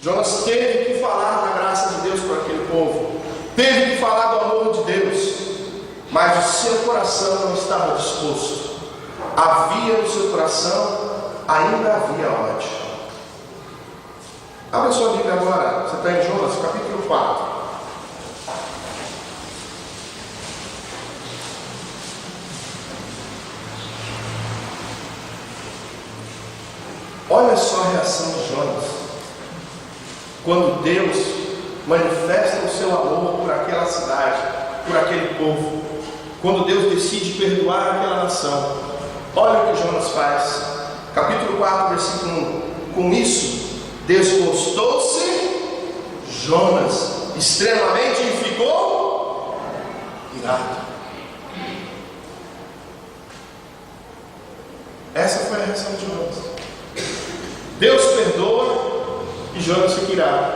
Jonas teve que falar da graça de Deus para aquele povo, teve que falar do amor de Deus, mas o seu coração não estava disposto. Havia no seu coração, ainda havia ódio. Abra sua Bíblia agora, você está em Jonas capítulo 4. Olha só a reação de Jonas, quando Deus manifesta o seu amor por aquela cidade, por aquele povo, quando Deus decide perdoar aquela nação. Olha o que Jonas faz, capítulo 4, versículo 1. Com isso, desgostou-se Jonas extremamente e ficou irado. Essa foi a reação de Jonas. Deus perdoa e Jonas fica irado.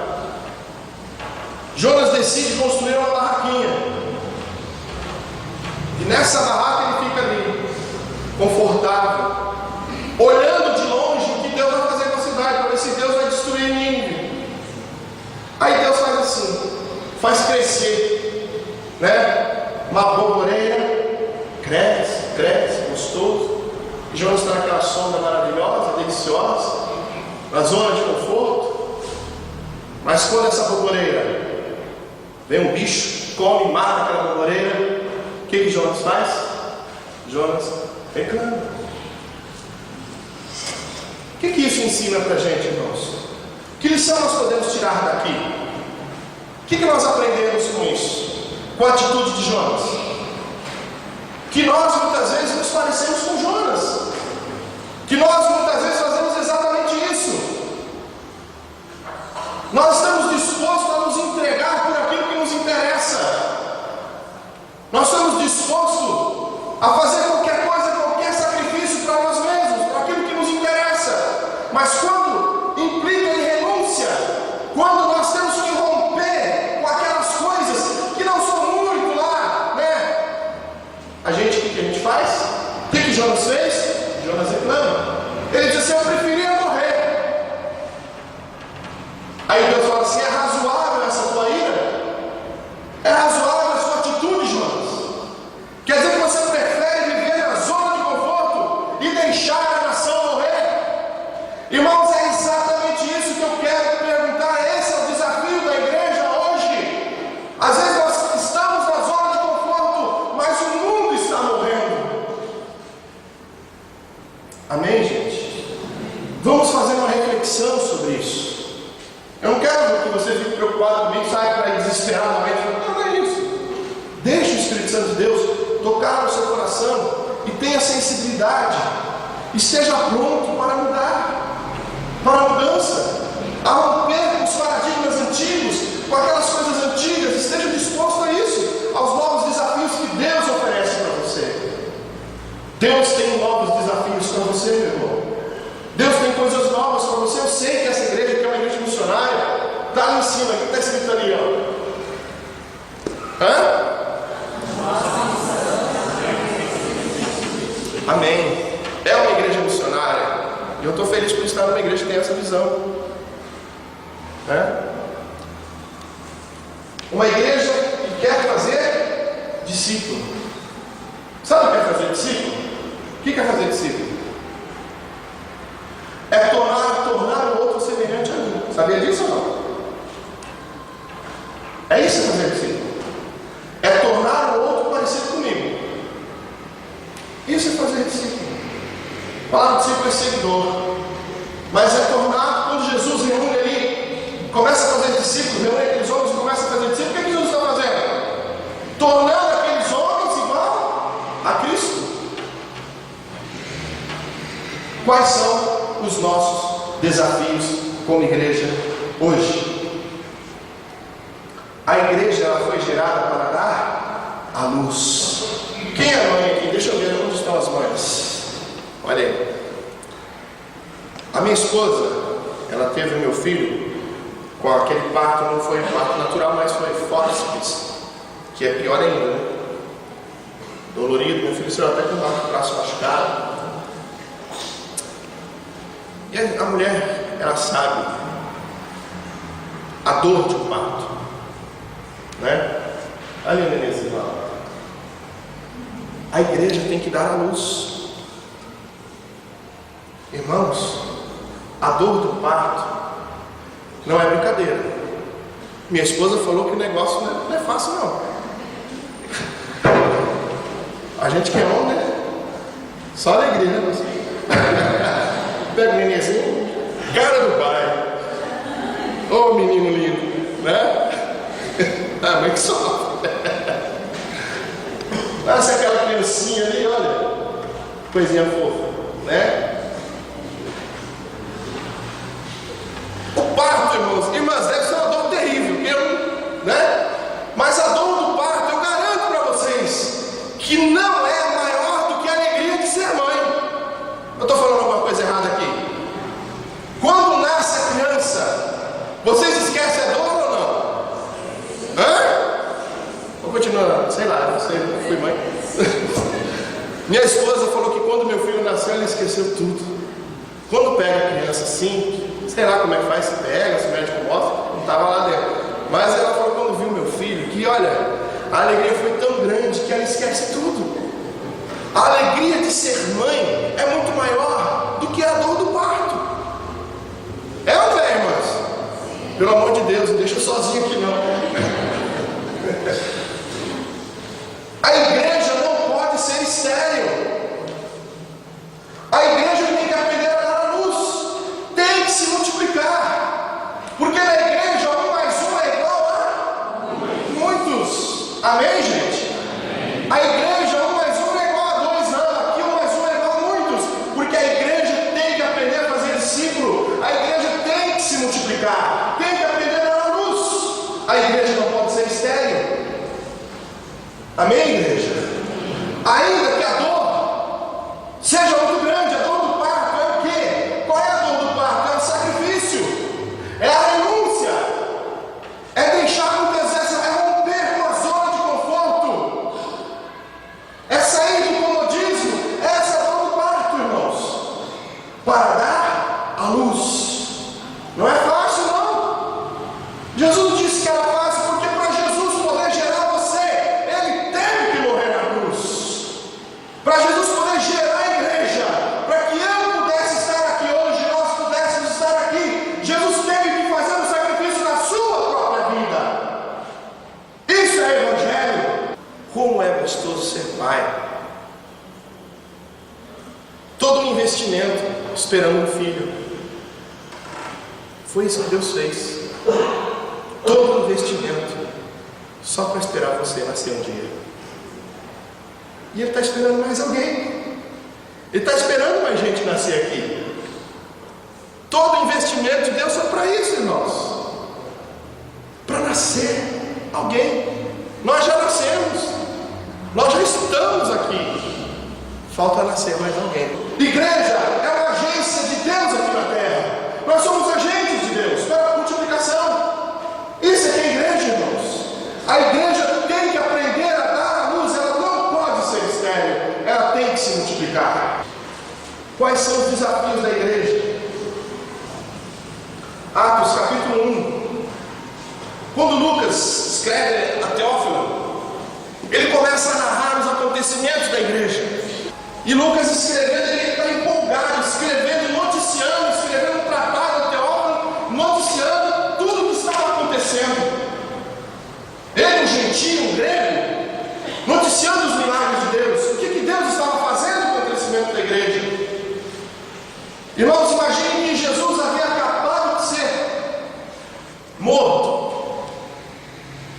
Jonas decide construir uma barraquinha, e nessa barraca ele fica ali, confortável, olhando de longe o que Deus vai fazer com a cidade, para ver se Deus vai destruir Nínive. Aí Deus faz assim, faz crescer, né? Uma boboreira, cresce, gostoso. E Jonas está naquela sombra maravilhosa, deliciosa, na zona de conforto. Mas quando essa boboreira vem um bicho, come e mata aquela boboreira, o que Jonas faz? Jonas reclama. O que isso ensina para a gente, irmãos? Que lição nós podemos tirar daqui? O que nós aprendemos com isso? Com a atitude de Jonas? Que nós muitas vezes nos parecemos com Jonas, que nós muitas vezes fazemos exatamente isso. Nós estamos dispostos a nos entregar por aquilo que nos interessa. Nós estamos dispostos a fazer qualquer coisa, qualquer sacrifício para nós mesmos, para aquilo que nos interessa. Mas quando implica em renúncia, quando nós temos que romper com aquelas coisas que não são muito lá, né? O que a gente faz? O que Jonas fez? Jonas reclama. Ele diz assim: eu preferia morrer. Aí Deus fala assim: é razoável essa tua ira? É razoável a sua atitude, Jonas? Quer dizer que você prefere viver na zona de conforto e deixar a nação morrer? Irmãos, é exatamente isso que eu quero perguntar. Esse é o desafio da igreja hoje. Às vezes nós estamos na zona de conforto, mas o mundo está morrendo. Amém, gente? Vamos fazer uma reflexão sobre isso. Eu não quero que você fique preocupado comigo, saia para aí desesperadamente. Não é isso. Deixe o Espírito Santo de Deus tocar no seu coração e tenha sensibilidade. Esteja pronto para mudar, para a mudança, a romper com os paradigmas antigos, com aquelas coisas antigas. Esteja disposto a isso, aos novos desafios que Deus oferece para você. Deus tem novos desafios para você, meu irmão. Deus tem coisas novas para você. Eu sei que essa igreja, que é uma igreja missionária, está ali em cima, o que está escrito ali, ó? Amém. É uma igreja missionária. E eu estou feliz por estar numa igreja que tem essa visão. Uma igreja que quer fazer discípulo. Sabe o que é fazer discípulo? O que é fazer discípulo? É tornar o outro semelhante a mim. Sabia disso ou não? É isso fazer discípulo. É tornar o outro parecido comigo. Isso é fazer discípulo. A palavra discípulo é seguidor. Mas é tornar, quando Jesus reúne ali, começa a fazer discípulos, reúne aqueles homens e começa a fazer discípulos, o que Jesus está fazendo? Tornando aqueles homens igual a Cristo. Quais são os nossos desafios como igreja hoje? A igreja, ela foi gerada para dar a luz. Quem é a mãe aqui? Deixa eu ver onde estão as mães. Olha aí. A minha esposa, ela teve o meu filho com aquele parto, não foi parto natural, mas foi fórceps, que é pior ainda, né? Dolorido, meu filho saiu até com o braço machucado. E a mulher, ela sabe dor de um parto, né? Ali o nenenzinho lá. A igreja tem que dar a luz. Irmãos, a dor do parto não é brincadeira. Minha esposa falou que o negócio não é fácil não. A gente que é homem, né? Só alegria, né? Pega o nenenzinho, cara do pai. Ô menino lindo, né? A mãe que sofre. Nasce aquela criancinha ali, olha, coisinha fofa, né? O parto, irmãs, deve ser uma dor terrível, né? Mas a dor do parto, eu garanto para vocês, que não é maior do que a alegria de ser mãe. Eu estou falando alguma coisa errada aqui? Quando nasce a criança, vocês esquecem a dor ou não? Vou continuar, sei lá, não sei, fui mãe. Minha esposa falou que quando meu filho nasceu, ela esqueceu tudo. Quando pega a criança assim, sei lá como é que faz, se pega, se o médico mostra, não estava lá dentro. Mas ela falou quando viu meu filho, que olha, a alegria foi tão grande que ela esquece tudo. A alegria de ser mãe é muito maior do que a dor do parto. É ou não é, irmãs? Pelo amor de Deus, não deixa eu sozinho aqui não. A igreja não pode ser estéril. A igreja tem que aprender a dar a luz, tem que se multiplicar, porque na igreja 1 mais 1 é igual a muitos. Amém, gente? A igreja 1 mais 1 é igual a 2, não. Aqui 1 mais 1 é igual a muitos, porque a igreja tem que aprender a fazer discípulo. A igreja tem que se multiplicar, tem que aprender a dar a luz. A igreja não pode ser estéril. Amém, igreja? Ainda que a dor seja muito grande, a dor do parto é o quê? Qual é a dor do parto? É o sacrifício, é a renúncia, é deixar muitas vezes, é romper com a zona de conforto, é sair do comodismo. Essa é a dor do parto, irmãos, para dar a luz. Não é fácil, não. Jesus disse que era fácil porque para Jesus poder gerar você, ele teve que morrer na cruz. Para Jesus poder gerar a igreja, para que eu pudesse estar aqui hoje, nós pudéssemos estar aqui, Jesus teve que fazer um sacrifício na sua própria vida. Isso é evangelho. Como é gostoso ser pai. Todo um investimento esperando um filho. Foi isso que Deus fez. Todo um investimento só para esperar você nascer um dia. E Ele está esperando mais alguém. Ele está esperando mais gente nascer aqui. Todo investimento de Deus é para isso, irmãos. Para nascer alguém. Nós já nascemos. Nós já estamos aqui. Falta nascer mais alguém. Igreja é uma agência de Deus aqui na terra. Nós somos agentes de Deus para a multiplicação. Isso é que é igreja, irmãos. A igreja tem que aprender a dar a luz. Ela não pode ser estéril. Ela tem que se multiplicar. Quais são os desafios da igreja? Atos capítulo 1. Quando Lucas escreve a Teófilo, ele começa a narrar os acontecimentos da igreja. E Lucas escrevendo, ele está empolgado, escrevendo, noticiando, escrevendo um tratado a Teófilo, noticiando tudo o que estava acontecendo. Ele, um gentio, um grego, noticiando os milagres de Deus. O que Deus estava fazendo com o crescimento da igreja? Irmãos, imaginem que Jesus havia acabado de ser morto.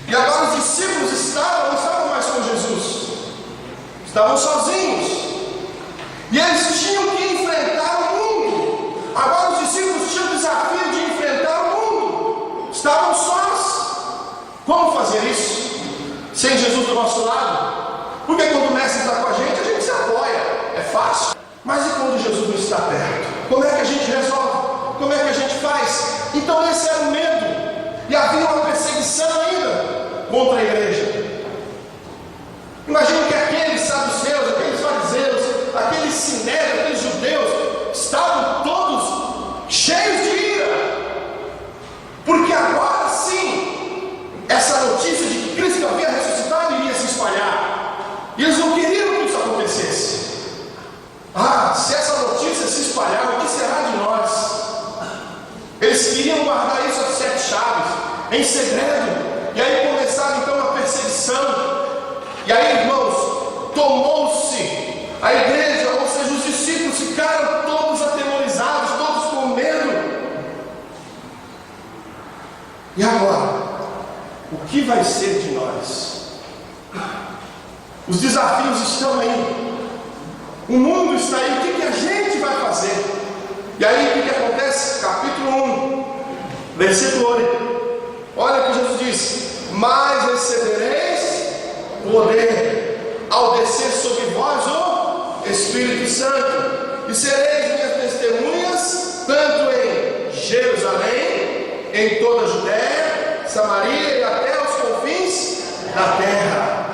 E agora os discípulos não estavam mais com Jesus. Estavam sozinhos. E eles tinham que enfrentar o mundo. Agora os discípulos tinham o desafio de enfrentar o mundo. Estavam sós. Como fazer isso? Sem Jesus do nosso lado? Porque quando o mestre está com a gente se apoia. É fácil. Mas e quando Jesus não está perto? Como é que a gente resolve? Como é que a gente faz? Então esse era o medo. E havia uma perseguição ainda contra a igreja. Imagina que aqueles saduceus, aqueles fariseus, aqueles sinédrios, aqueles judeus, estavam todos cheios de ira. Porque agora sim Eles queriam guardar isso às 7 chaves, em segredo. E aí começaram então a perseguição. E aí, irmãos, tomou-se a igreja, ou seja, os discípulos ficaram todos atemorizados, todos com medo. E agora, o que vai ser de nós? Os desafios estão aí, o mundo está aí, o que a gente vai fazer? E aí o que acontece? Capítulo 1, versículo 8. Olha o que Jesus disse: mas recebereis poder ao descer sobre vós o Espírito Santo, e sereis minhas testemunhas, tanto em Jerusalém, em toda a Judéia, Samaria e até os confins da terra.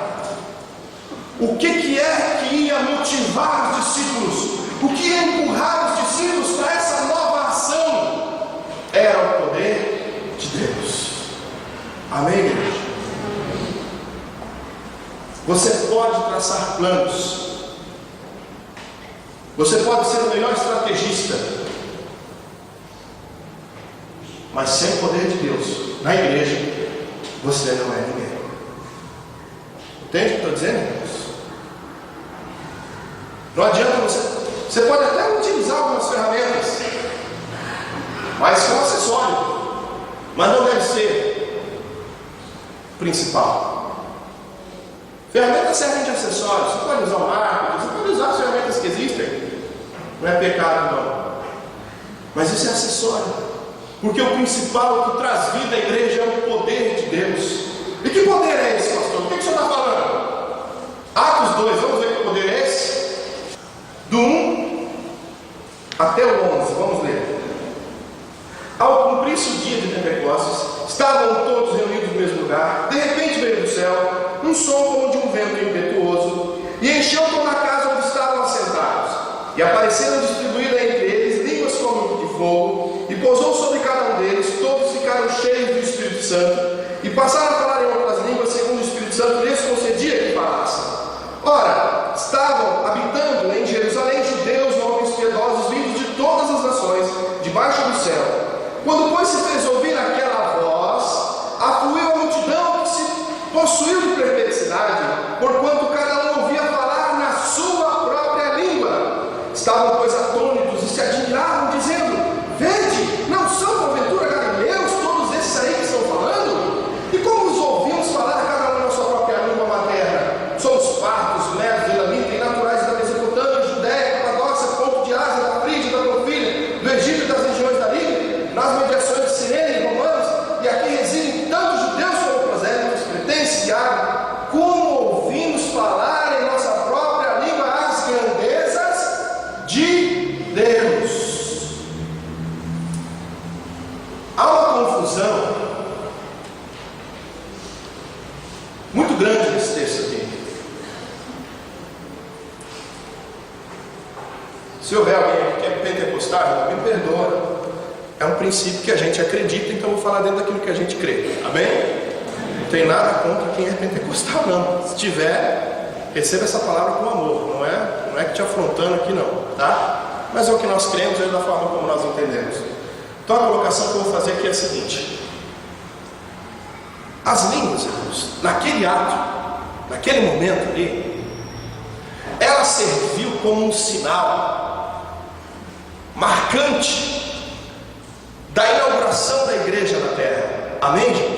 O que é que ia motivar os discípulos? O que ia empurrar os discípulos para essa nova ação? Era o poder de Deus. Amém, igreja? Você pode traçar planos, você pode ser o melhor estrategista, mas sem o poder de Deus na igreja, você não é ninguém. Entende o que eu estou dizendo, irmãos? Não adianta você pode até utilizar algumas ferramentas, mas com acessório, mas não deve ser principal. Ferramentas servem de acessório. Você pode usar o marketing, você pode usar as ferramentas que existem, não é pecado não, mas isso é acessório, porque o principal, o que traz vida à igreja, é o poder de Deus. E que poder é esse, pastor? O que o senhor está falando? Atos 2, vamos ver que poder é esse? Do 1 até o 11, vamos ler. Ao cumprir-se o dia de Pentecostes, estavam todos reunidos no mesmo lugar. De repente veio do céu um som como de um vento impetuoso, e encheu toda a casa onde estavam assentados. E apareceram distribuídas entre eles línguas como de fogo, e pousou sobre cada um deles. Todos ficaram cheios do Espírito Santo, e passaram a falar em outras línguas, segundo o Espírito Santo lhes concedia que falassem. Ora, estavam habitando em Jerusalém judeus, homens piedosos, vindos de todas as nações, debaixo do céu. Quando, pois, se fez ouvir aquela voz, afluiu a multidão que se possuiu de perplexidade, porquanto cada um ouvia falar na sua própria língua. Estavam, pois, atônitos e se admiravam, dizendo: vede, não são porventura galileus todos esses aí que estão falando? E como os ouvimos falar cada um na sua própria língua materna? Somos partos, medos, elamitas e naturais da Mesopotâmia, Judéia, Capadócia, Ponto de Ásia, da Frígia, da Panfilha, do Egito e das regiões da Líbia, nas mediações de Cirene e romanos, e aqui residem tanto judeus como prosélitos, cretenses e árabes. Como ouvimos falar em nossa própria língua as grandezas de Deus. Há uma confusão muito grande nesse texto aqui. Se houver alguém que é pentecostal, me perdoa. É um princípio que a gente acredita, então eu vou falar dentro daquilo que a gente crê. Amém? Não tem nada contra quem é pentecostal, não. Se tiver, receba essa palavra com amor. Não é que te afrontando aqui, não. Tá? Mas é o que nós cremos, é da forma como nós entendemos. Então a colocação que eu vou fazer aqui é a seguinte: as línguas, irmãos, naquele ato, naquele momento ali, ela serviu como um sinal marcante da inauguração da igreja na terra. Amém, gente?